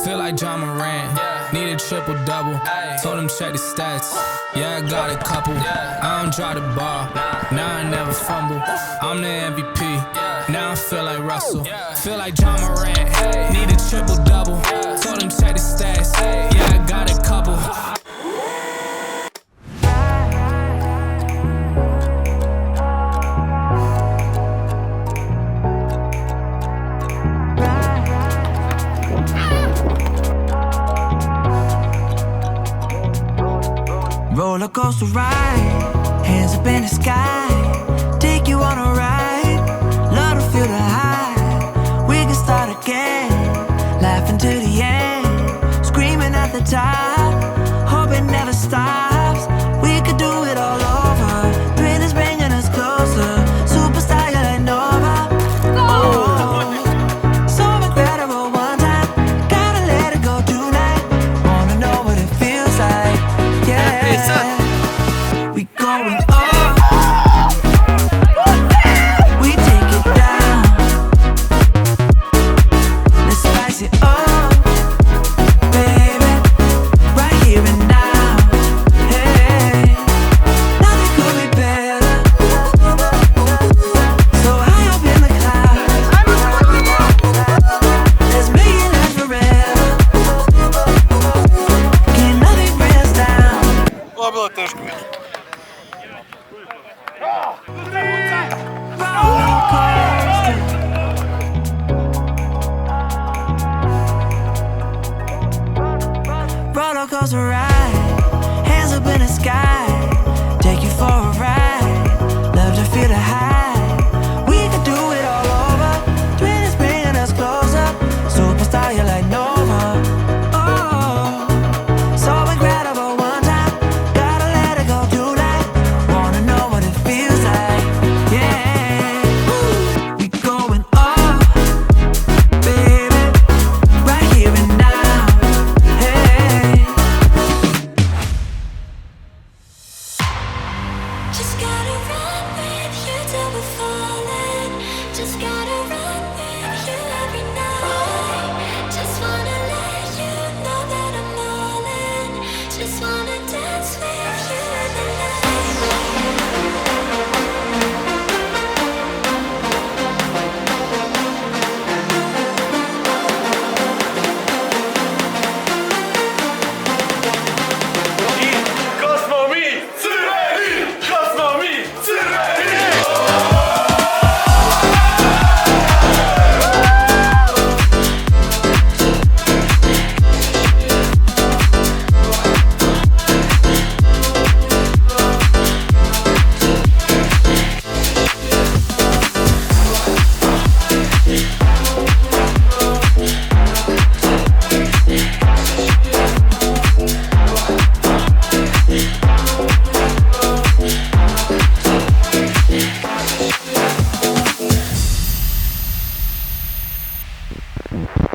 Feel like John Moran, need a triple-double. Told him check the stats, yeah, I got a couple. I don't drop the ball, now I never fumble. I'm the MVP, now I feel like Russell. Feel like John Moran, need a triple-double. Told him check the stats, yeah, I got a couple. Roller coaster ride, hands up in the sky, take you on a ride, love to feel the high. We can start again, laughing to the end, screaming at the top, hope it never stops. We could do it all over, dream is bringing us closer, superstar, you're like Nova. Oh, so incredible one time, gotta let it go tonight, wanna know what it feels like, yeah. We going up, we take it down, let's spice it up, baby, right here and now. Hey, nothing could be better, so high up in the clouds, let's make it last forever. Can't nothing bring us down. Było troszkę. Roller coaster ride, hands up in the sky, take you for a ride, love to feel the high. We could do it all over, twin is bringing us closer, superstar, you're like Nova. Oh, so incredible one time, gotta let it go tonight, wanna know what it feels like, yeah. We going up, baby, right here and now. Hey, just gotta run with you till we're falling. Just gotta run with you every night. Just wanna let you know that I'm all in. Just wanna dance with you in the night. Kosmomi, Cyreli! Kosmomi, Cyreli! Thank